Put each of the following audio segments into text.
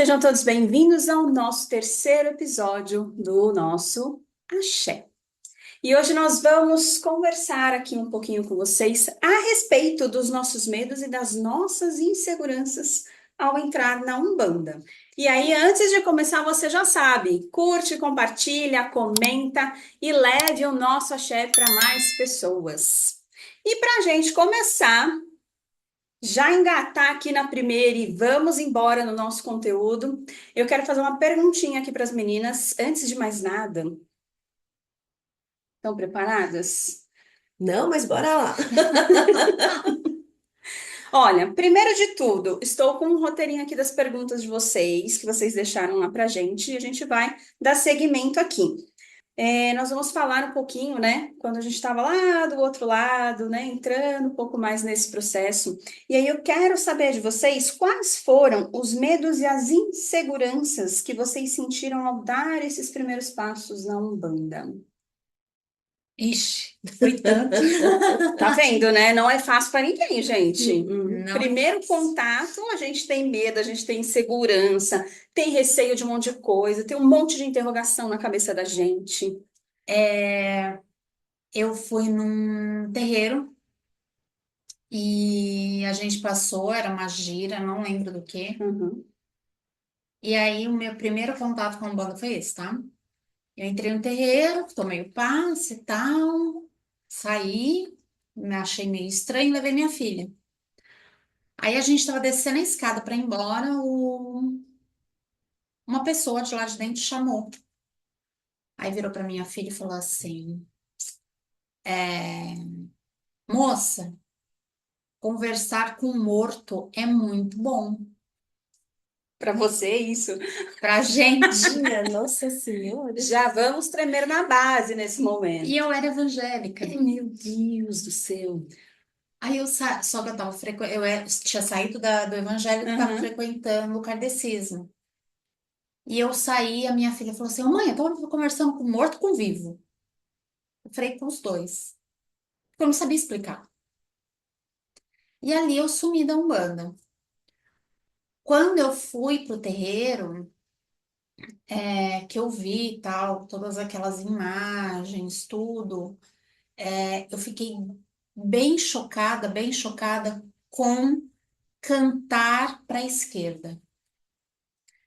Sejam todos bem-vindos ao nosso terceiro episódio do nosso Axé. E hoje nós vamos conversar aqui um pouquinho com vocês a respeito dos nossos medos e das nossas inseguranças ao entrar na Umbanda. E aí, antes de começar, você já sabe, curte, compartilha, comenta e leve o nosso Axé para mais pessoas. E para a gente começar, já engatar aqui na primeira e vamos embora no nosso conteúdo. Eu quero fazer uma perguntinha aqui para as meninas, antes de mais nada. Estão preparadas? Não, mas bora lá. Olha, primeiro de tudo, estou com um roteirinho aqui das perguntas de vocês, que vocês deixaram lá pra gente, e a gente vai dar seguimento aqui. Nós vamos falar um pouquinho, né, quando a gente estava lá do outro lado, né, entrando um pouco mais nesse processo. E aí eu quero saber de vocês quais foram os medos e as inseguranças que vocês sentiram ao dar esses primeiros passos na Umbanda. Ixi, foi tanto. Tá vendo, né? Não é fácil para ninguém, gente. Não é Primeiro fácil. contato, a gente tem medo, a gente tem insegurança, tem receio de um monte de coisa, tem um monte de interrogação na cabeça da gente. Eu fui num terreiro e a gente passou, era uma gira, não lembro do quê. Uhum. E aí o meu primeiro contato com a banda foi esse, tá? Eu entrei no terreiro, tomei o passe e tal, saí, me achei meio estranho, levei minha filha. Aí a gente tava descendo a escada para ir embora, uma pessoa de lá de dentro chamou. Aí virou para minha filha e falou assim: é, moça, conversar com o morto é muito bom Para você, é isso. pra gente. Minha Nossa Senhora. Já vamos tremer na base nesse E momento. eu era evangélica. Meu Deus do céu. Aí só que eu tava tinha saído do evangélico e tava Uhum. frequentando o kardecismo. E eu saí, a minha filha falou assim: "Ô, mãe, eu tava conversando com o morto ou com o vivo?" Eu falei com os dois. Porque eu não sabia explicar. E ali eu sumi da Umbanda. Quando eu fui pro terreiro, que eu vi e tal, todas aquelas imagens, tudo. Eu fiquei bem chocada com cantar para a esquerda.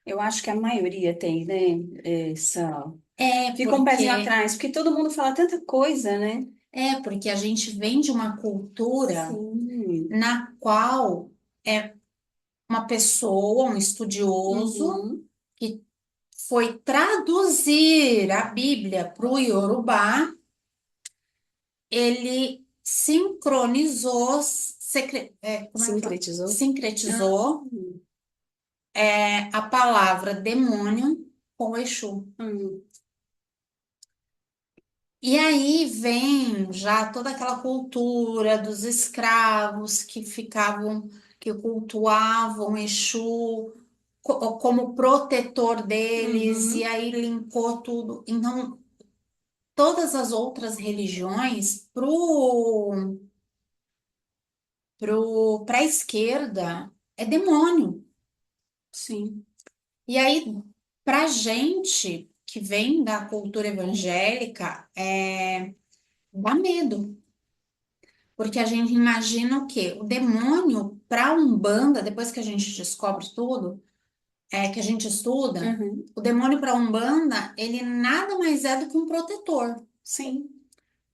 Eu acho que a maioria tem, né? Essa... É Fica um pezinho porque atrás, porque todo mundo fala tanta coisa, né? porque a gente vem de uma cultura Sim. na qual é uma pessoa, um estudioso, Uhum. que foi traduzir a Bíblia para o Yorubá, ele sincronizou, como é que fala? Sincretizou? Sincretizou a palavra demônio com Exu. Hum. E aí vem já toda aquela cultura dos escravos que ficavam, que cultuavam Exu como protetor deles, e Uhum. aí linkou tudo. Então, todas as outras religiões, para a esquerda, é demônio. Sim. E aí, para gente que vem da cultura evangélica, dá medo. Porque a gente imagina o quê? O demônio, para Umbanda, depois que a gente descobre tudo, que a gente estuda, Uhum. o demônio para Umbanda, ele nada mais é do que um protetor, Sim.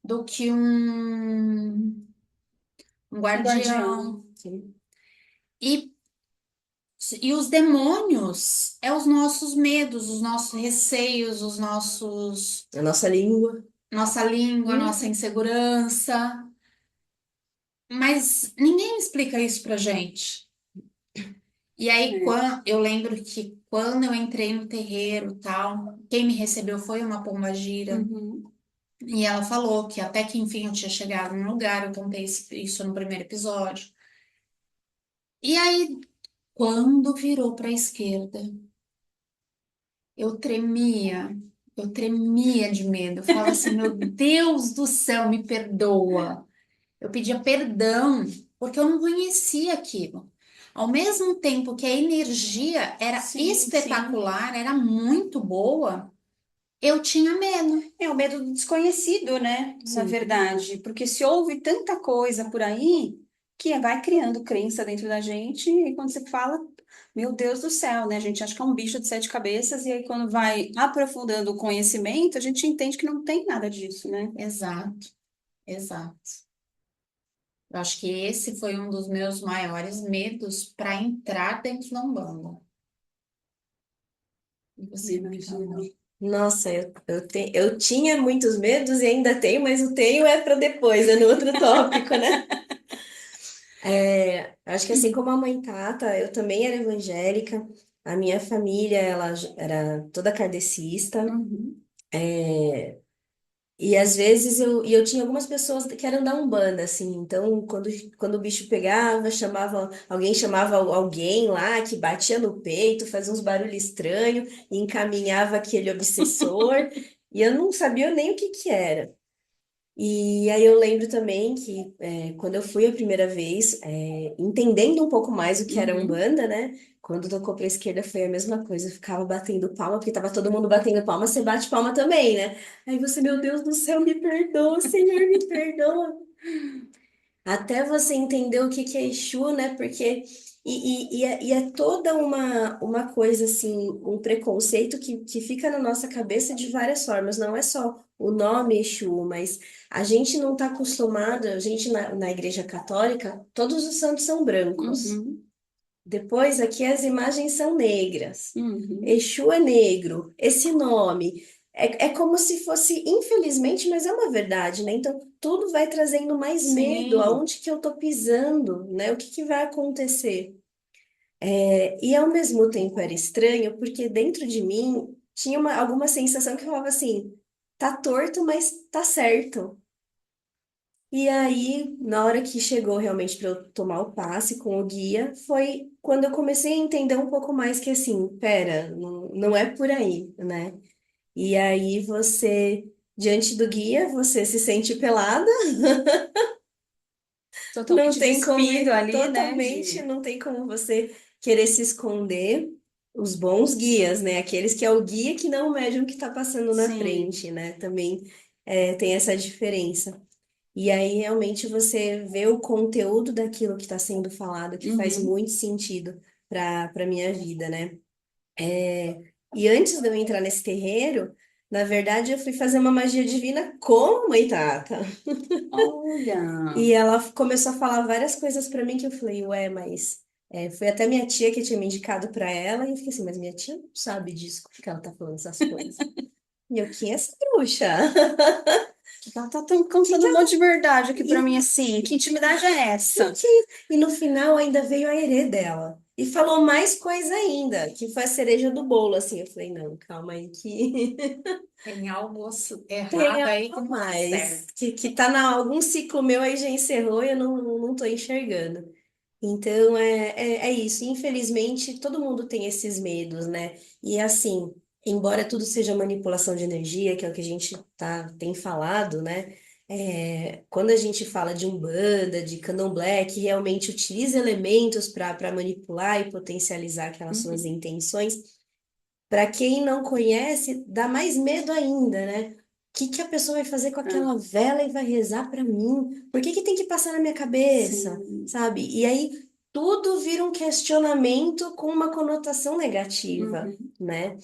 do que um O guardião. guardião. Sim. E, e os demônios é os nossos medos, os nossos receios, A nossa língua. nossa língua, nossa Uhum. insegurança. Mas ninguém explica isso pra gente. E aí, É. eu lembro que quando eu entrei no terreiro, tal, quem me recebeu foi uma pombagira. Uhum. E ela falou que até que enfim eu tinha chegado no lugar, eu contei isso no primeiro episódio. E aí, quando virou para a esquerda, eu tremia, eu tremia de medo. Eu falava assim: meu Deus do céu, me perdoa. Eu pedia perdão, porque eu não conhecia aquilo. Ao mesmo tempo que a energia era Sim, espetacular, era muito boa, eu tinha medo. É o medo do desconhecido, né? Na Sim. verdade, porque se ouve tanta coisa por aí que vai criando crença dentro da gente, e quando você fala, meu Deus do céu, né? A gente acha que é um bicho de sete cabeças, e aí quando vai aprofundando o conhecimento, a gente entende que não tem nada disso, né? Exato, exato. Eu acho que esse foi um dos meus maiores medos para entrar dentro da Umbanda. E você, Imagino. Micaela? Nossa, eu tinha muitos medos e ainda tenho, mas o tenho é para depois, é no outro tópico, né? Acho que assim como a mãe Tata, eu também era evangélica. A minha família, ela era toda kardecista. Uhum. E às vezes eu tinha algumas pessoas que eram da Umbanda, assim, então quando o bicho pegava, alguém chamava alguém lá que batia no peito, fazia uns barulhos estranhos e encaminhava aquele obsessor, e eu não sabia nem o que que era. E aí eu lembro também que quando eu fui a primeira vez, entendendo um pouco mais o que era Uhum. Umbanda, né? Quando tocou pra esquerda foi a mesma coisa, eu ficava batendo palma, porque tava todo mundo batendo palma, você bate palma também, né? Aí você, meu Deus do céu, me perdoa, Senhor, me perdoa. Até você entender o que que é Exu, né? Porque. E é toda uma coisa, assim, um preconceito que fica na nossa cabeça de várias formas. Não é só o nome Exu, mas a gente não está acostumado, a gente na Igreja Católica, todos os santos são brancos. Uhum. Depois, aqui as imagens são negras. Uhum. Exu é negro. Esse nome é como se fosse, infelizmente, mas é uma verdade, né? Então, tudo vai trazendo mais medo. Sim. Aonde que eu tô pisando, né? O que que vai acontecer? E ao mesmo tempo era estranho, porque dentro de mim tinha alguma sensação que falava assim: tá torto, mas tá certo. E aí, na hora que chegou realmente para eu tomar o passe com o guia, foi quando eu comecei a entender um pouco mais que assim, pera, não é por aí, né? E aí diante do guia, você se sente pelada, não Totalmente tem como despido ali, né? totalmente, não tem como você querer se esconder. Os bons guias, né? Aqueles que é o guia que não o médium que está passando na Sim. frente, né? Também tem essa diferença. E aí realmente você vê o conteúdo daquilo que está sendo falado, que faz Uhum. muito sentido para minha vida, né? E antes de eu entrar nesse terreiro, na verdade eu fui fazer uma magia divina com a Mãe Tata. Olha. E ela começou a falar várias coisas para mim que eu falei, ué, mas foi até minha tia que tinha me indicado para ela, e eu fiquei assim, mas minha tia não sabe disso, por que ela tá falando essas coisas? E eu, quem é essa bruxa? Ela tá tão Que contando um monte de verdade aqui pra ela... mim assim. Que intimidade é essa? E no final ainda veio a herê dela. E falou mais coisa ainda, que foi a cereja do bolo, assim. Eu falei, não, calma aí que Tem algo tem errado aí que algo não tá mais. certo. Que tá algum ciclo meu aí já encerrou e eu não tô enxergando. Então, é isso. Infelizmente, todo mundo tem esses medos, né? E assim, embora tudo seja manipulação de energia, que é o que a gente tem falado, né? Quando a gente fala de Umbanda, de Candomblé, que realmente utiliza elementos para manipular e potencializar aquelas suas Uhum. intenções, para quem não conhece, dá mais medo ainda, né? O que que a pessoa vai fazer com É, aquela vela e vai rezar para mim? Por que que tem que passar na minha cabeça? sim. Sabe? E aí tudo vira um questionamento com uma conotação negativa, Uhum. né?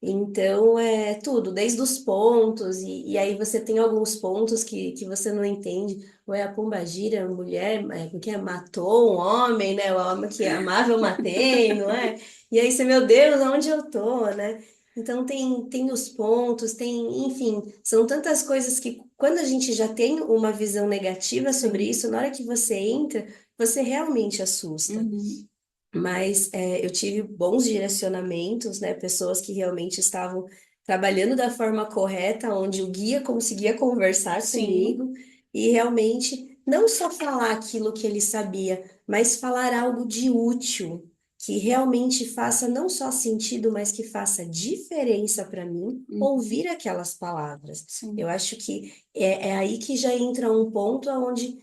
Então é tudo, desde os pontos, e aí você tem alguns pontos que você não entende. Ou é a pombagira, a mulher, porque matou um homem, né? O homem que amava eu matei, não é? E aí você, meu Deus, onde eu tô, né? Então tem os pontos, enfim, são tantas coisas que quando a gente já tem uma visão negativa sobre Sim. isso, na hora que você entra, você realmente assusta. Uhum. Mas eu tive bons direcionamentos, né? Pessoas que realmente estavam trabalhando da forma correta, onde o guia conseguia conversar Sim. comigo e realmente não só falar aquilo que ele sabia, mas falar algo de útil, que realmente faça não só sentido, mas que faça diferença para mim Uhum. ouvir aquelas palavras. Eu Sim. acho que é aí que já entra um ponto onde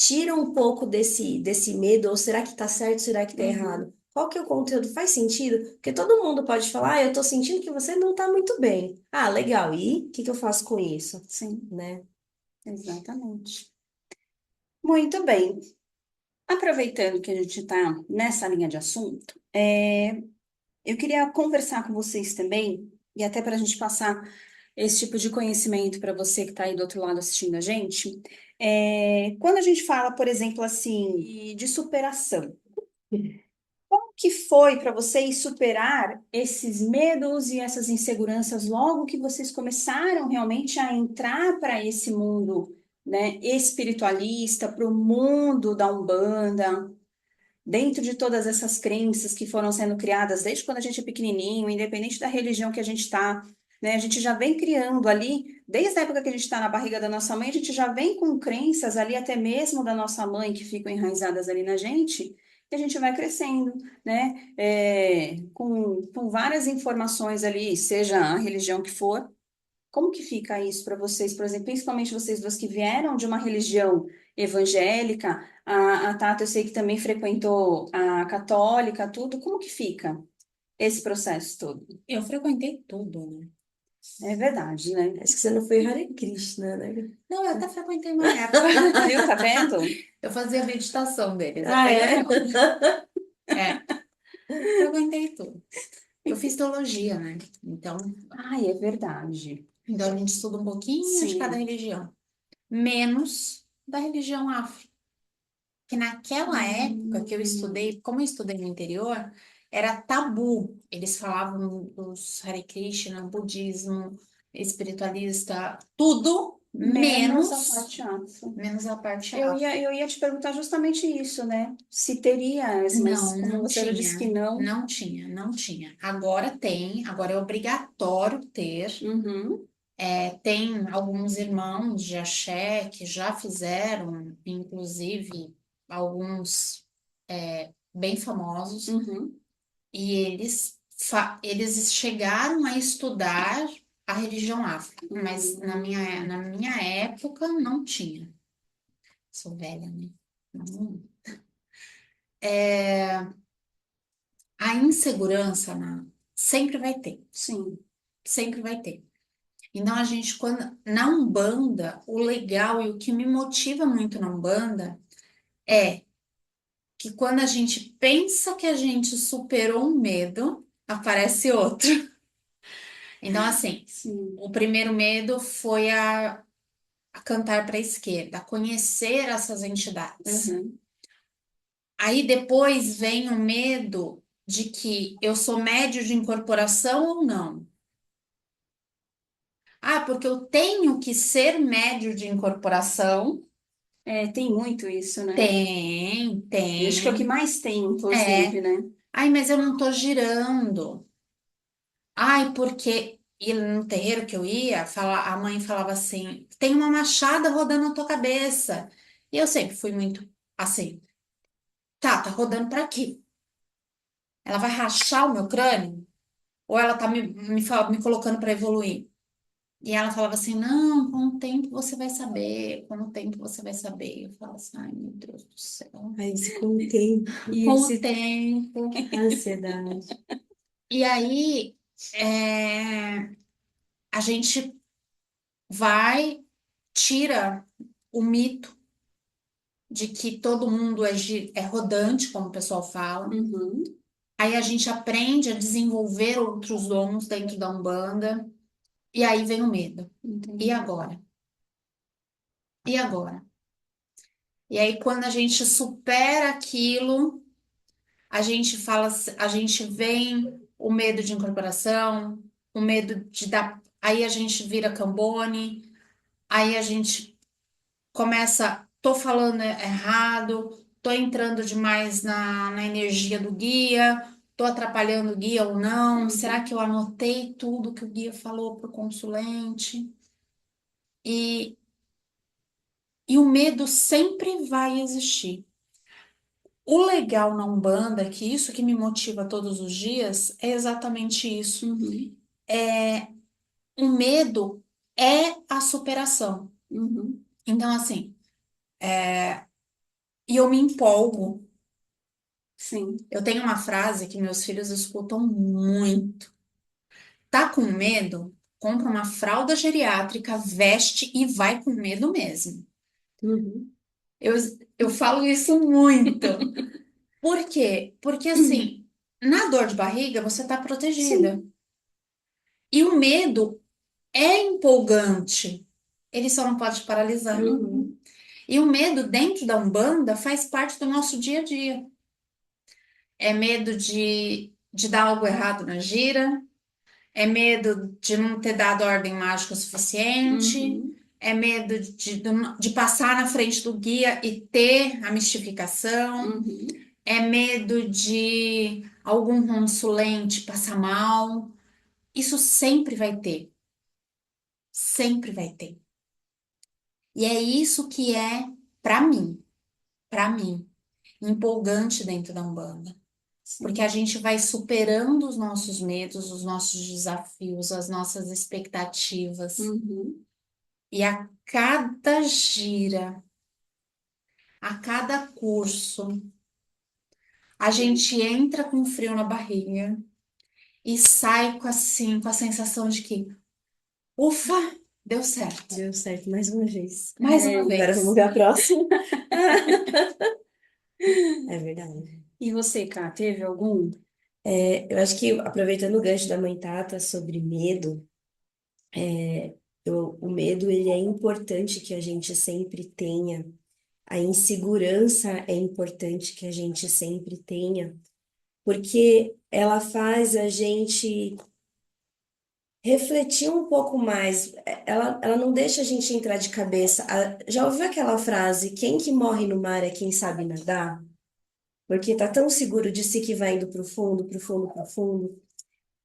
tira um pouco desse medo, ou será que tá certo, será que tá Uhum. errado? Qual que é o conteúdo? Faz sentido? Porque todo mundo pode falar, eu tô sentindo que você não tá muito bem. Ah, legal, e o que que eu faço com isso? Sim, Né? exatamente. Muito bem. Aproveitando que a gente está nessa linha de assunto, eu queria conversar com vocês também, e até para a gente passar esse tipo de conhecimento para você que está aí do outro lado assistindo a gente. Quando a gente fala, por exemplo, assim, de superação, como que foi para vocês superar esses medos e essas inseguranças logo que vocês começaram realmente a entrar para esse mundo, né, espiritualista, para o mundo da Umbanda? Dentro de todas essas crenças que foram sendo criadas desde quando a gente é pequenininho, independente da religião que a gente está, né? A gente já vem criando ali, desde a época que a gente está na barriga da nossa mãe, a gente já vem com crenças ali, até mesmo da nossa mãe, que ficam enraizadas ali na gente, e a gente vai crescendo, né? Com várias informações ali, seja a religião que for. Como que fica isso para vocês, por exemplo, principalmente vocês duas que vieram de uma religião evangélica, a Tata eu sei que também frequentou a católica, tudo, como que fica esse processo todo? Eu frequentei tudo, né? É verdade, né? Acho que você não foi Hare Krishna, né? Não, eu até frequentei uma época. Viu, tá vendo? Eu fazia meditação deles, Ah, até é? legal. É, frequentei tudo. Eu fiz teologia, né? Ai, é verdade. Então a gente estuda um pouquinho de cada Sim. religião, menos da religião afro. Que naquela época que eu Hum, estudei, como eu estudei no interior, era tabu. Eles falavam dos Hare Krishna, budismo, espiritualista, tudo menos a menos parte afro. menos a parte Eu afro. ia, eu ia te perguntar justamente isso, né? Se teria, mas Não, como não você já disse que tinha, não. não tinha, não tinha. Agora tem, agora é obrigatório ter. Uhum, Tem alguns irmãos de axé que já fizeram, inclusive alguns bem famosos, uhum. e eles chegaram a estudar a religião afro, mas na minha época não tinha. Sou velha, né? Não. A insegurança, sempre vai ter, Sim. sempre vai ter. Então, a gente, quando, na Umbanda, o legal e o que me motiva muito na Umbanda é que quando a gente pensa que a gente superou um medo, aparece outro. Então, assim, Sim. o primeiro medo foi a cantar para a esquerda, a conhecer essas entidades. Uhum. Aí depois vem o medo de que eu sou médio de incorporação ou não. Ah, porque eu tenho que ser médio de incorporação. Tem muito isso, né? Tem, E acho que é o que tem. mais tem, É. inclusive, né? Ai, mas eu não tô girando. Ai, porque e no terreiro que eu ia, a mãe falava assim: tem uma machada rodando na tua cabeça. E eu sempre fui muito assim: tá rodando pra quê? Ela vai rachar o meu crânio? Ou ela tá me colocando pra evoluir? E ela falava assim: não, com o tempo você vai saber, com o tempo você vai saber. Eu falava assim: ai, meu Deus do céu. Aí se contém. E Com o esse tempo. ansiedade. E aí, a gente vai, tira o mito de que todo mundo é rodante, como o pessoal fala. Uhum. Aí a gente aprende a desenvolver outros dons dentro da Umbanda. E aí vem o medo. E Entendi. agora? E agora? E aí, quando a gente supera aquilo, a gente fala, a gente vem o medo de incorporação, o medo de dar. Aí a gente vira cambone, aí a gente começa, tô falando errado, tô entrando demais na energia do guia, tô atrapalhando o guia ou não? Será Uhum. que eu anotei tudo que o guia falou pro consulente? E, e o medo sempre vai existir. O legal na Umbanda, que isso que me motiva todos os dias, é exatamente isso. Uhum. O medo é a superação. Uhum. Então, assim, e eu me empolgo. Sim. Eu tenho uma frase que meus filhos escutam muito. Tá com medo? Compra uma fralda geriátrica, veste e vai com medo mesmo. Uhum. Eu, eu falo isso muito. Por quê? Porque assim, na dor de barriga você tá protegida. Sim. E o medo é empolgante. Ele só não pode te paralisar. Uhum. Uhum. E o medo dentro da Umbanda faz parte do nosso dia a dia. É medo de dar algo errado na gira, é medo de não ter dado ordem mágica suficiente, Uhum. é medo de passar na frente do guia e ter a mistificação, Uhum. é medo de algum consulente passar mal. Isso sempre vai ter, sempre vai ter. E é isso que é, para mim, empolgante dentro da Umbanda. Porque a Sim. gente vai superando os nossos medos, os nossos desafios, as nossas expectativas. Uhum. E a cada gira, a cada curso, a gente entra com frio na barriga e sai com assim, com a sensação de que, ufa, deu certo. Deu certo mais uma vez. Mais uma Agora vamos vez. ver a próxima. É verdade. E você, Cá, teve algum? Eu acho que, aproveitando o gancho da mãe Tata sobre medo, o medo ele é importante que a gente sempre tenha, a insegurança é importante que a gente sempre tenha, porque ela faz a gente refletir um pouco mais. Ela não deixa a gente entrar de cabeça. Já ouviu aquela frase, quem que morre no mar é quem sabe nadar? Porque tá tão seguro de si que vai indo pro fundo, pro fundo, pro fundo.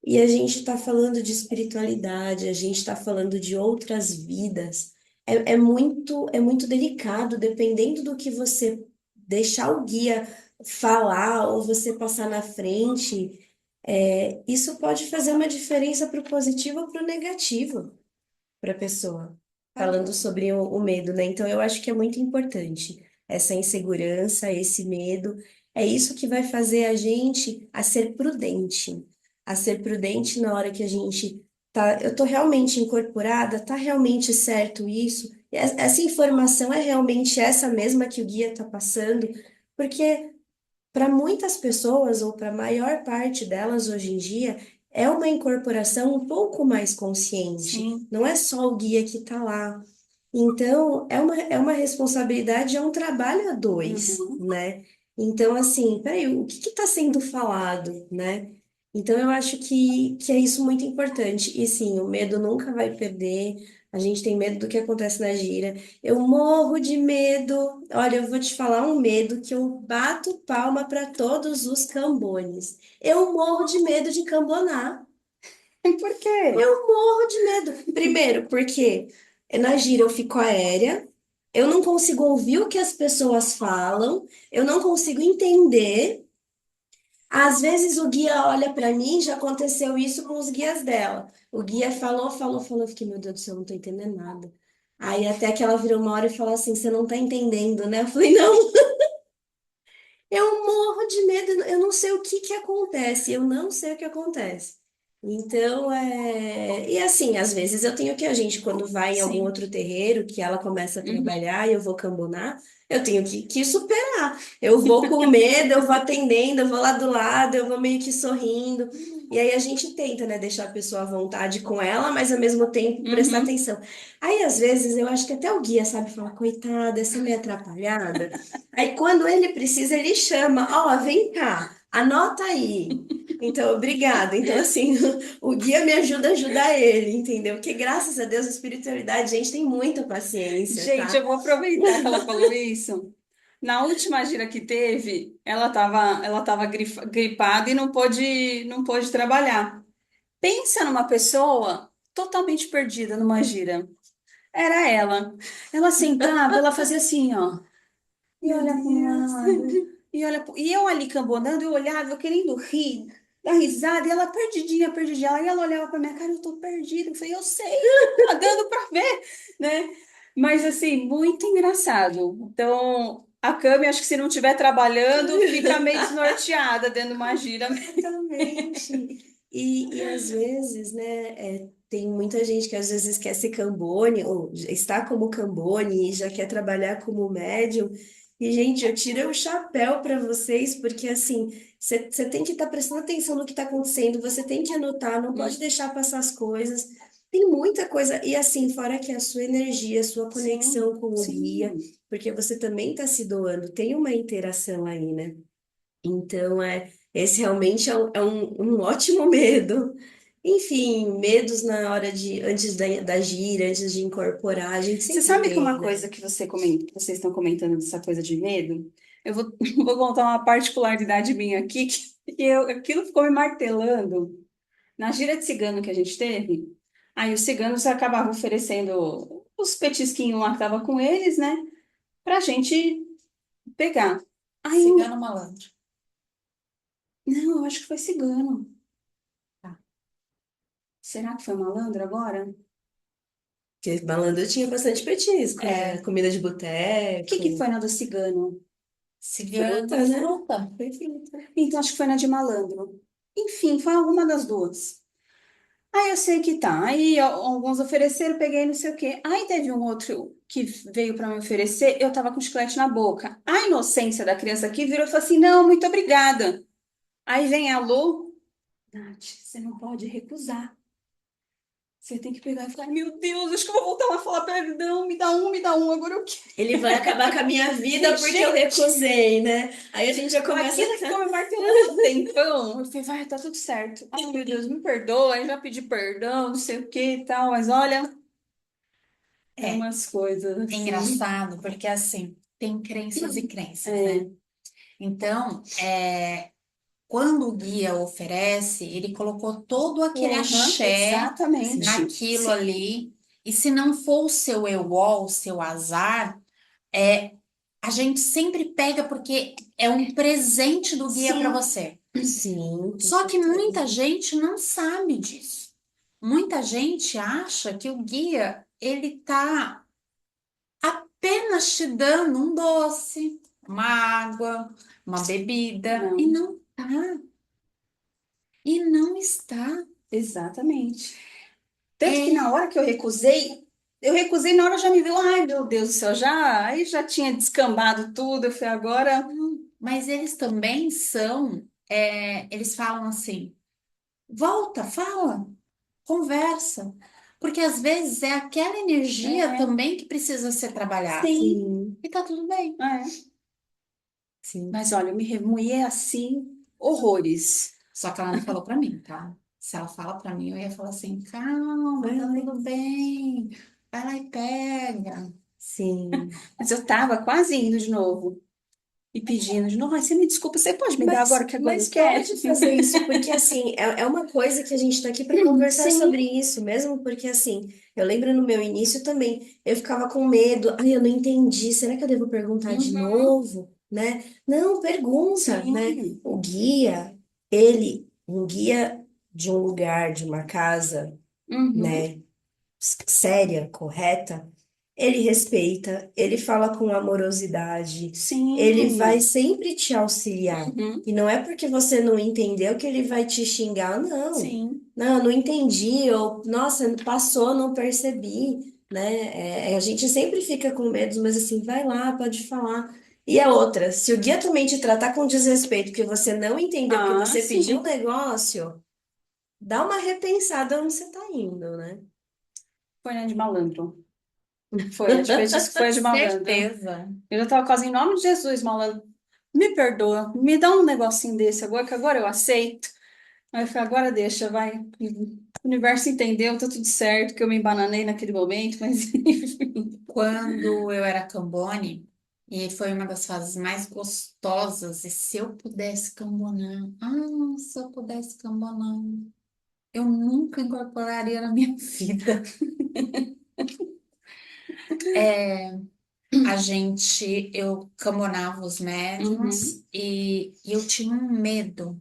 E a gente está falando de espiritualidade, a gente está falando de outras vidas. É muito delicado, dependendo do que você deixar o guia falar ou você passar na frente, isso pode fazer uma diferença para o positivo ou para o negativo para a pessoa. Falando sobre o medo, né? Então, eu acho que é muito importante essa insegurança, esse medo. É isso que vai fazer a gente a ser prudente na hora que a gente tá. Eu tô realmente incorporada, tá realmente certo isso? Essa informação é realmente essa mesma que o guia tá passando? Porque para muitas pessoas, ou para a maior parte delas hoje em dia, é uma incorporação um pouco mais consciente. Sim. Não é só o guia que está lá. Então, é uma responsabilidade, é um trabalho a dois, Uhum. né? Então, assim, peraí, o que está sendo falado, né? Então, eu acho que é isso muito importante. E sim, o medo nunca vai perder. A gente tem medo do que acontece na gira. Eu morro de medo. Olha, eu vou te falar um medo que eu bato palma para todos os cambones. Eu morro de medo de cambonar. Por quê? Eu morro de medo. Primeiro, porque na gira eu fico aérea, eu não consigo ouvir o que as pessoas falam, eu não consigo entender. Às vezes o guia olha para mim, já aconteceu isso com os guias dela. O guia falou, falou, falou, eu fiquei, meu Deus do céu, eu não tô entendendo nada. Aí até que ela virou uma hora e falou assim, você não tá entendendo, né? Eu falei, não, eu morro de medo, eu não sei o que que acontece, eu não sei o que acontece. Então, e assim, às vezes eu tenho que, a gente, quando vai em algum Sim. outro terreiro, que ela começa a Uhum. trabalhar e eu vou cambonar, eu tenho que superar. Eu vou com medo, eu vou atendendo, eu vou lá do lado, eu vou meio que sorrindo. E aí a gente tenta, né, deixar a pessoa à vontade com ela, mas ao mesmo tempo prestar Uhum. atenção. Aí, às vezes, eu acho que até o guia sabe falar, coitada, essa meio atrapalhada. Aí quando ele precisa, ele chama, ó, vem cá, anota aí. Então, obrigada. Então, assim, o guia me ajuda a ajudar ele, entendeu? Porque graças a Deus, a espiritualidade, gente, tem muita paciência, Gente, eu tá? vou aproveitar que ela falou isso. Na última gira que teve, ela tava gripada e não pôde trabalhar. Pensa numa pessoa totalmente perdida numa gira. Era ela. Ela sentava, ela fazia assim, ó. E Meu olha para um Deus. lado, e eu ali cambonando, eu olhava, eu querendo rir, dar risada, e ela perdidinha, perdidinha. Aí ela olhava para minha cara, eu tô perdida. Eu falei, eu sei, tá dando para ver, né? Mas assim, muito engraçado. Então, A Cami, acho que se não estiver trabalhando, fica meio desnorteada dentro de uma gira. Exatamente. E às vezes, né, tem muita gente que às vezes quer ser Cambone, ou está como Cambone e já quer trabalhar como médium. E, gente, eu tiro o chapéu para vocês, porque assim, você tem que estar prestando atenção no que está acontecendo, você tem que anotar, não pode deixar passar as coisas. Tem muita coisa, e assim, fora que a sua energia, a sua Sim, conexão com o guia, sim. porque você também está se doando, tem uma interação aí, né? Então, esse realmente é um ótimo medo. Enfim, medos na hora antes da gira, antes de incorporar, a gente Você sempre sabe que tem, uma né? coisa que vocês estão comentando dessa coisa de medo? Eu vou, vou contar uma particularidade minha aqui, aquilo ficou me martelando. Na gira de cigano que a gente teve, aí os ciganos acabavam oferecendo os petisquinhos lá que tava com eles, né? Pra gente pegar. Aí, Cigano malandro. não, eu acho que foi cigano. Tá. Será que foi malandro agora? Porque malandro tinha bastante petisco, né? É, Comida de O que que boteco, foi na do cigano? cigano, fruta, né? fruta. Foi fruta. Então, acho que foi na de malandro. Enfim, foi alguma das duas. Aí eu sei que tá. Aí alguns ofereceram, peguei não sei o quê. Aí teve um outro que veio para me oferecer, eu tava com chiclete na boca. A inocência da criança aqui virou e falou assim: não, muito obrigada. Aí vem a Lu, Nath, você não pode recusar. Você tem que pegar e falar: meu Deus, acho que eu vou voltar lá e falar: perdão, me dá um, agora eu quero. Ele vai acabar com a minha vida porque eu Gente, recusei, né? Aí a gente já começa. aquilo ficou me martelando um tempão. Eu falei: vai, tá tudo certo. Ai, meu Deus, me perdoa. Aí já pedi perdão, não sei o que e tal, mas olha. É É, umas coisas é assim. engraçado porque assim, tem crenças e crenças, É. né? Então, quando o guia oferece, ele colocou todo aquele Uhum, axé Sim. exatamente. naquilo Sim. ali. E se não for o seu EWOL, o seu azar, é, a gente sempre pega porque é um presente do guia para Sim. você. Sim, com Só que certeza. muita gente não sabe disso. Muita gente acha que o guia ele tá apenas te dando um doce, uma água, uma bebida e Não, não tá. E não está. exatamente. Tanto que na É, hora que eu recusei na hora já me viu, ai meu Deus do céu, já, aí já tinha descambado tudo. Eu falei, agora, mas eles também são, eles falam assim, volta, fala, conversa. Porque às vezes é aquela energia é, também que precisa ser trabalhada. sim, Sim, E tá tudo bem. é. sim. Mas olha, eu me remoí assim, horrores. Só que ela não falou pra mim, tá? Se ela fala pra mim, eu ia falar assim, calma, Vai tá lá. tudo bem. Vai lá e pega. Sim. Mas eu tava quase indo de novo e pedindo de novo, ai, você me desculpa, você pode me dar agora que agora Mas eu quero? pode fazer isso, porque assim, é uma coisa que a gente está aqui para conversar sobre Sim. isso, mesmo porque assim, eu lembro no meu início também, eu ficava com medo, ai, eu não entendi, será que eu devo perguntar de Uhum. novo, né? Não, pergunta, né? Sim. O guia, um guia de um lugar, de uma casa, Uhum. né, séria, correta, ele respeita, ele fala com amorosidade, ele vai Sim. sempre te auxiliar. Uhum. E não é porque você não entendeu que ele vai te xingar, não. Sim. Não, eu não entendi, ou nossa, passou, não percebi, né? A gente sempre fica com medo, mas assim, vai lá, pode falar. E a outra, se o guia também te tratar com desrespeito, porque você não entendeu, porque Ah, você pediu um sim. negócio, dá uma repensada onde você tá indo, né? Foi né, de malandro. Foi, a de petisco foi a de malandro. Certeza. Eu já tava quase em nome de Jesus, malandro. Me perdoa, me dá um negocinho desse agora, que agora eu aceito. Aí eu falei, agora deixa, vai. O universo entendeu, tá tudo certo, que eu me embananei naquele momento, mas enfim. Quando eu era cambone, e foi uma das fases mais gostosas, e se eu pudesse cambonar, se eu pudesse cambonar, eu nunca incorporaria na minha vida. Eu cambonava os Uhum. médiums e eu tinha um medo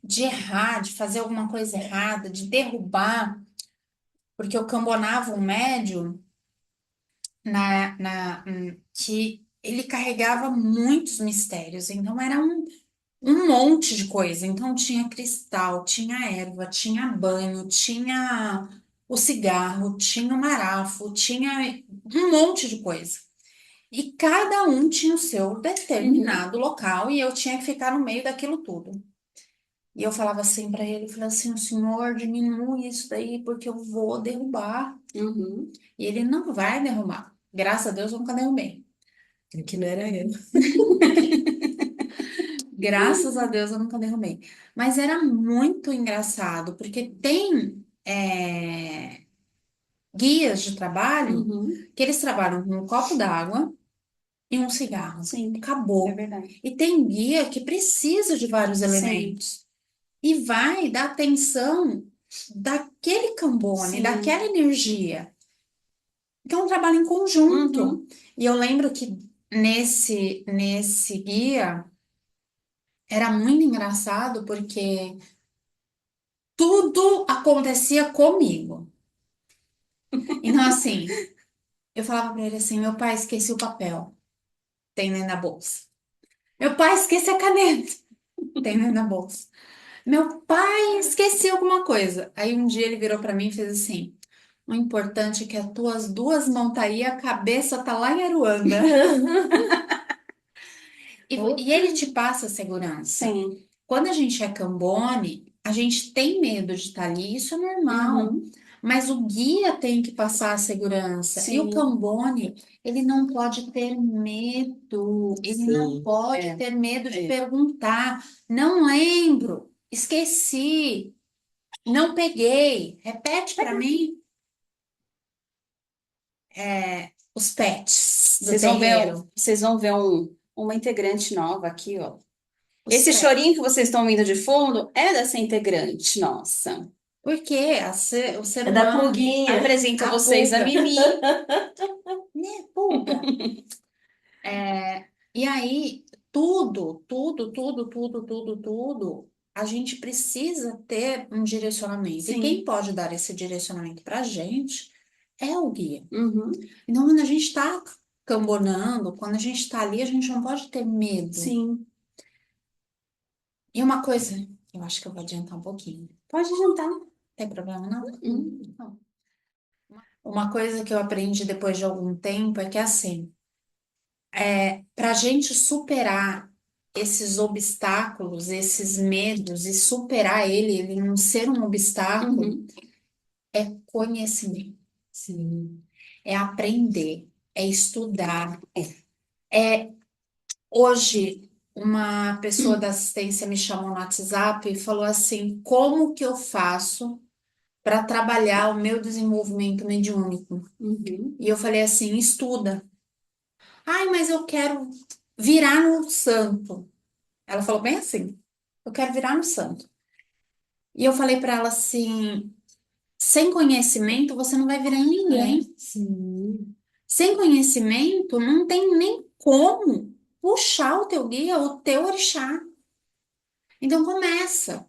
de errar, de fazer alguma coisa errada, de derrubar, porque eu cambonava um médium que ele carregava muitos mistérios, então era um monte de coisa. Então tinha cristal, tinha erva, tinha banho, tinha o cigarro, tinha o marafo, tinha um monte de coisa. E cada um tinha o seu determinado local e eu tinha que ficar no meio daquilo tudo. E eu falava assim para ele, eu falava assim, o senhor diminui isso daí porque eu vou derrubar. Uhum. E ele não vai derrubar. Graças a Deus eu nunca derrubei. Que não era eu. Graças a Deus eu nunca derrubei. Mas era muito engraçado, porque tem guias de trabalho Uhum. que eles trabalham com um copo d'água e um cigarro. Sim, é Acabou. verdade. E tem guia que precisa de vários Sim, elementos. E vai dar atenção daquele cambone, sim. daquela energia. Então, é um trabalho em conjunto. Uhum. E eu lembro que nesse guia era muito engraçado porque tudo acontecia comigo. Então, assim, eu falava pra ele assim: meu pai, esqueci o papel, tem dentro da bolsa. Meu pai, esqueci a caneta, tem dentro da bolsa. Meu pai, esqueci alguma coisa. Aí um dia ele virou pra mim e fez assim: o importante é que as tuas duas mãos tá aí, a cabeça tá lá em Aruanda. E ele te passa segurança. Sim. Quando a gente é cambone, a gente tem medo de estar ali, isso é normal. Uhum. Mas o guia tem que passar a segurança. E o Sim. cambone, ele não pode ter medo. Ele não Sim. pode É, ter medo de é. perguntar. Não lembro, esqueci, não peguei. Repete para mim, os pets do terreiro. Vocês vão ver uma integrante nova aqui, ó. Os Esse pets. chorinho que vocês estão ouvindo de fundo é dessa integrante nossa. Porque o ser É da humano, pulguinha. Apresento a a vocês a pulga, Mimi. né, pulga? E aí, tudo, a gente precisa ter um direcionamento. E quem Sim. pode dar esse direcionamento para a gente é o guia. Uhum. Então, quando a gente está cambonando, quando a gente está ali, a gente não pode ter medo. Sim. E uma coisa, eu acho que eu vou adiantar um pouquinho. Pode jantar. Tem problema, não? Uhum. Não. Uma coisa que eu aprendi depois de algum tempo é que, assim, para a gente superar esses obstáculos, esses medos e superar ele não ser um obstáculo, Uhum. é conhecimento, Sim. é aprender, é estudar. Hoje, uma pessoa da assistência me chamou no WhatsApp e falou assim: como que eu faço para trabalhar o meu desenvolvimento mediúnico? Uhum. E eu falei assim: estuda. Ai, mas eu quero virar no santo. Ela falou bem assim: eu quero virar no santo. E eu falei para ela assim: sem conhecimento você não vai virar em É. ninguém. Sim. Sem conhecimento não tem nem como puxar o teu guia, o teu orixá. Então começa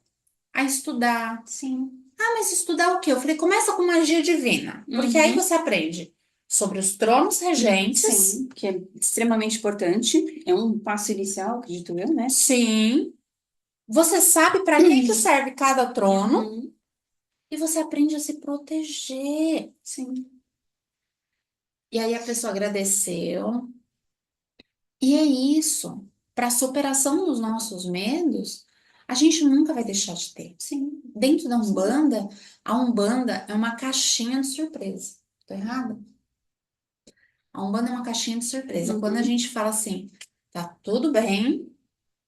a estudar. Sim. Ah, mas estudar o quê? Eu falei: começa com magia divina, porque aí Uhum. você aprende sobre os tronos regentes. Sim, que é extremamente importante. É um passo inicial, acredito eu, né? Sim, você sabe para que serve cada trono Uhum. e você aprende a se proteger. Sim. E aí a pessoa agradeceu. E é isso. Para a superação dos nossos medos, a gente nunca vai deixar de ter. Sim. Dentro da Umbanda, a Umbanda é uma caixinha de surpresa. Tô errada? A Umbanda é uma caixinha de surpresa. Quando a Uhum. gente fala assim, tá tudo bem,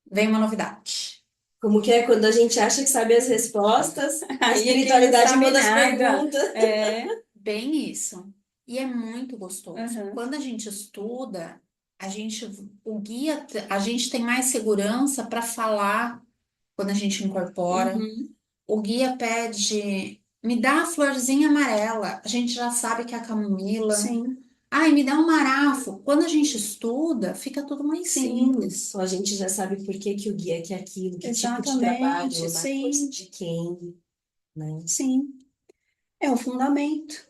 vem uma novidade. Como que é quando a gente acha que sabe as respostas, a Aí ele não espiritualidade sabe manda as nada. perguntas. É. Bem isso. E é muito gostoso. Uhum. Quando a gente estuda, a gente, o guia, a gente tem mais segurança para falar quando a gente incorpora. Uhum. O guia pede, me dá a florzinha amarela. A gente já sabe que é a camomila. Sim. Ai, me dá um marafo. Quando a gente estuda, fica tudo mais Sim. simples. Só a gente já sabe por que que o guia quer aquilo, que tipo de Exatamente. trabalho, na força Sim. de quem, né? Sim. É o fundamento.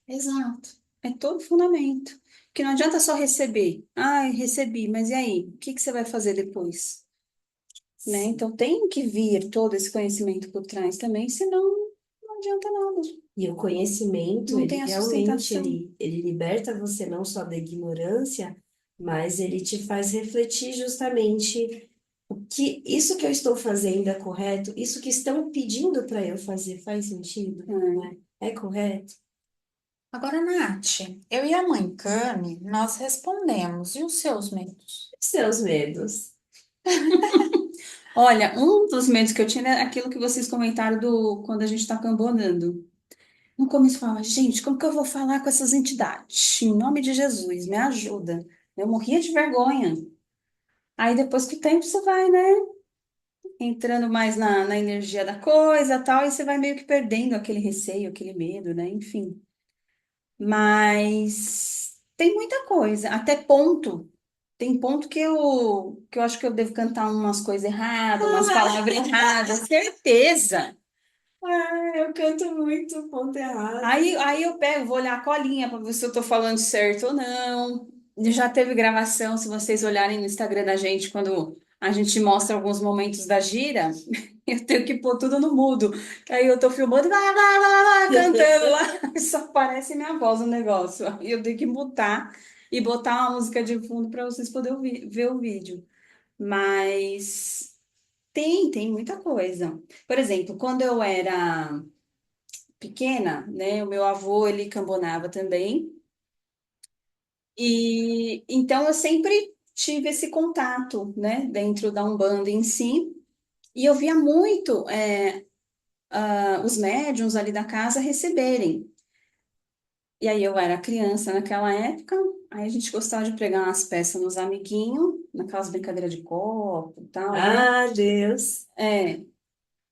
Exato. É todo fundamento. Que não adianta só receber. Ah, recebi, mas e aí? O que que você vai fazer depois? Né? Sim. Então tem que vir todo esse conhecimento por trás também, senão não adianta nada. E o conhecimento, Não ele tem a realmente, sustentação. ele liberta você não só da ignorância, mas ele te faz refletir justamente o que isso que eu estou fazendo é correto, isso que estão pedindo para eu fazer faz sentido, É. né? É correto? Agora, Nath, eu e a mãe Cami, nós respondemos. E os seus medos? Seus medos. Olha, um dos medos que eu tinha é aquilo que vocês comentaram do quando a gente está cambonando. No começo eu falava, gente, como que eu vou falar com essas entidades? Em nome de Jesus, me ajuda. Eu morria de vergonha. Aí depois que o tempo você vai, né, entrando mais na energia da coisa, tal, e você vai meio que perdendo aquele receio, aquele medo, né? Enfim. Mas tem muita coisa, até ponto. Tem ponto que eu acho que eu devo cantar umas coisas erradas, umas palavras erradas, certeza. Ah, eu canto muito ponto errado. Aí eu pego, vou olhar a colinha para ver se eu tô falando certo ou não. Já teve gravação, se vocês olharem no Instagram da gente, quando a gente mostra alguns momentos da gira, eu tenho que pôr tudo no mudo. Aí eu tô filmando, lá, cantando lá, e só aparece minha voz no negócio. Aí eu tenho que mutar e botar uma música de fundo para vocês poderem ver o vídeo. Mas tem muita coisa. Por exemplo, quando eu era pequena, né? O meu avô, ele cambonava também. E então eu sempre tive esse contato, né? Dentro da Umbanda em si. E eu via muito os médiuns ali da casa receberem. E aí eu era criança naquela época, aí a gente gostava de pregar umas peças nos amiguinhos, naquelas brincadeiras de copo e tal, né? Ah, Deus. É.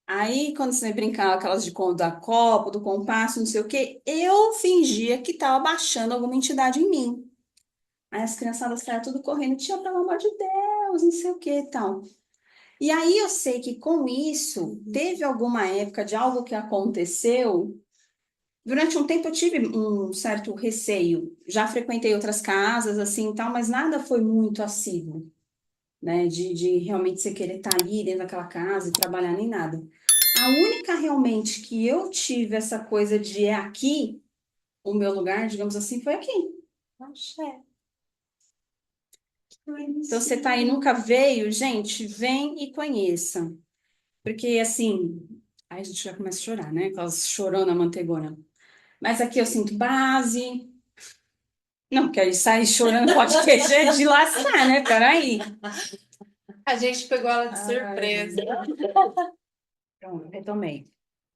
Aí, quando você brincava aquelas da copo, do compasso, não sei o quê, eu fingia que estava baixando alguma entidade em mim. Aí as criançadas saíam tudo correndo, tia, pelo amor de Deus, não sei o que e tal. E aí eu sei que com isso, teve alguma época de algo que aconteceu. Durante um tempo eu tive um certo receio. Já frequentei outras casas, assim e tal, mas nada foi muito assíduo, né? De realmente você querer estar ali dentro daquela casa e trabalhar nem nada. A única realmente que eu tive essa coisa de é aqui, o meu lugar, digamos assim, foi aqui. Axé. Que Então, você tá aí, bonitinho. nunca veio, gente, vem e conheça. Porque, assim, aí a gente já começa a chorar, né? Aquelas chorona mantegona. Mas aqui eu sinto base. Não, porque aí sair chorando pode querer de lascar, né? Peraí. A gente pegou ela de Ai, surpresa. pronto, retomei.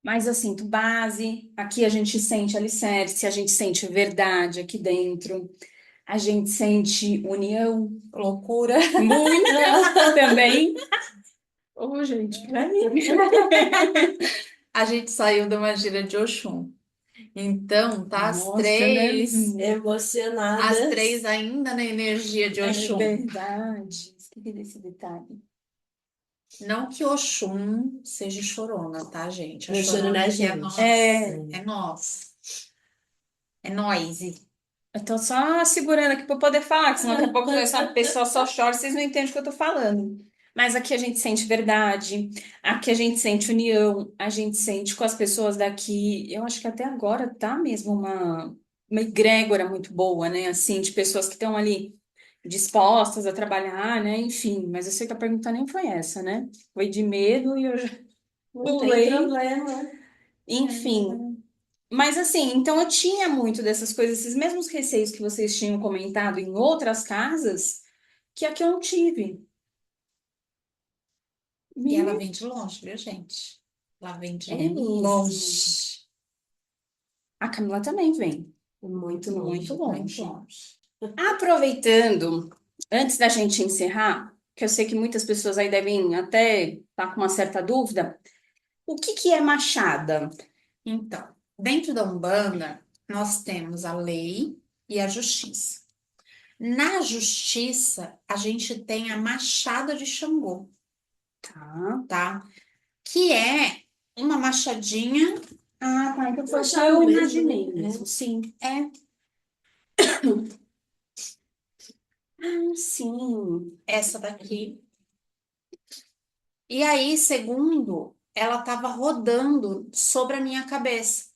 Mas eu sinto base, aqui a gente sente alicerce, a gente sente verdade aqui dentro, a gente sente união, Loucura. muita também. Ô, gente, peraí. A gente saiu de uma gira de Oxum. Então, tá Nossa, né? as três Emocionadas. ainda na energia de É Oxum. verdade. Esqueci desse detalhe. Não que Oxum seja chorona, tá, gente? A Eu choro chorona na aqui é gente. nós. É, É nós. É nós. eu tô só segurando aqui para poder falar, que senão daqui a pouco essa pessoa só chora, vocês não entendem o que eu tô falando. Mas aqui a gente sente verdade, aqui a gente sente união, a gente sente com as pessoas daqui. Eu acho que até agora tá mesmo uma egrégora muito boa, né? Assim, de pessoas que estão ali dispostas a trabalhar, né? Enfim, mas eu sei que a pergunta nem foi essa, né? Foi de medo e eu já Não tem pulei. problema. Enfim. Mas assim, então eu tinha muito dessas coisas, esses mesmos receios que vocês tinham comentado em outras casas, que aqui eu não tive. E ela Me... vem de longe, viu, gente? Ela vem de É mesmo. longe. A Camila também vem, Muito muito longe. Muito longe. longe. Aproveitando, antes da gente encerrar, que eu sei que muitas pessoas aí devem até estar com uma certa dúvida, o que que é Machada? Então, dentro da Umbanda, nós temos a lei e a justiça. Na justiça, a gente tem a Machada de Xangô, Tá. tá? Que é uma machadinha, Ah, tá. Então foi só Machado eu mesmo, imaginei né? mesmo, sim. é Ah, sim. essa daqui. E aí, segundo, ela estava rodando sobre a minha cabeça.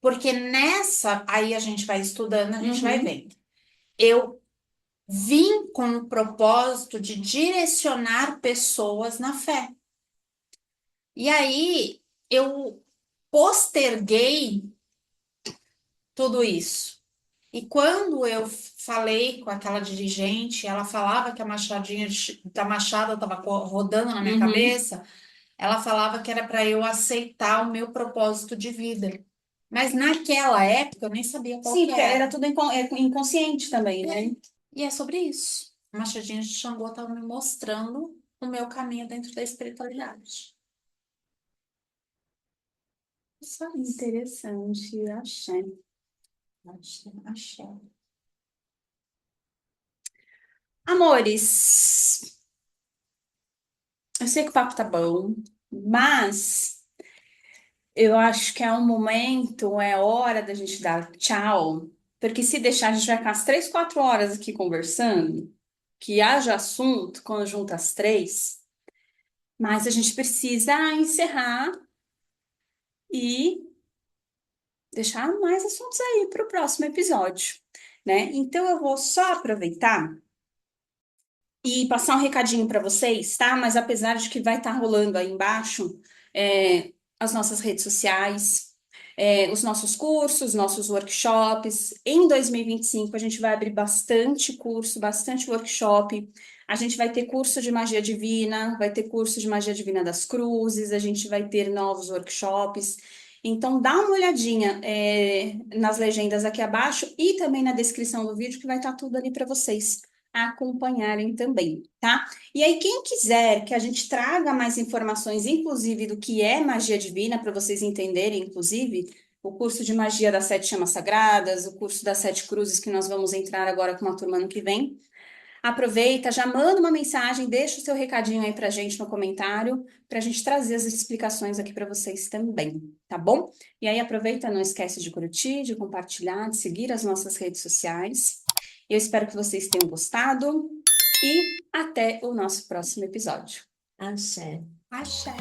Porque nessa, aí a gente vai estudando, a gente vai Uhum. vendo. Eu vim com o propósito de direcionar pessoas na fé. E aí eu posterguei tudo isso. E quando eu falei com aquela dirigente, ela falava que a da machada estava rodando na minha Uhum. cabeça, ela falava que era para eu aceitar o meu propósito de vida. Mas naquela época eu nem sabia qual Sim, que porque era era. tudo inconsciente também, né? E é sobre isso. A Machadinha de Xangô estava me mostrando o meu caminho dentro da espiritualidade. Só isso. Interessante, achei. Axé. Amores, eu sei que o papo tá bom, mas eu acho que é um momento, é hora da gente dar tchau, porque se deixar, a gente vai ficar as 3, 4 horas aqui conversando, que haja assunto quando junta as três, mas a gente precisa encerrar e deixar mais assuntos aí para o próximo episódio, né? Então eu vou só aproveitar e passar um recadinho para vocês, tá? Mas apesar de que vai estar rolando aí embaixo, as nossas redes sociais, os nossos cursos, nossos workshops. Em 2025, a gente vai abrir bastante curso, bastante workshop. A gente vai ter curso de magia divina, vai ter curso de magia divina das cruzes, a gente vai ter novos workshops. Então, dá uma olhadinha, nas legendas aqui abaixo e também na descrição do vídeo, que vai estar tudo ali para vocês acompanharem também, tá? E aí, quem quiser que a gente traga mais informações, inclusive do que é magia divina, para vocês entenderem, inclusive, o curso de magia das 7 chamas sagradas, o curso das 7 cruzes, que nós vamos entrar agora com uma turma ano que vem. Aproveita, já manda uma mensagem, deixa o seu recadinho aí pra gente no comentário, pra gente trazer as explicações aqui para vocês também, tá bom? E aí aproveita, não esquece de curtir, de compartilhar, de seguir as nossas redes sociais. Eu espero que vocês tenham gostado e até o nosso próximo episódio. Axé. Axé.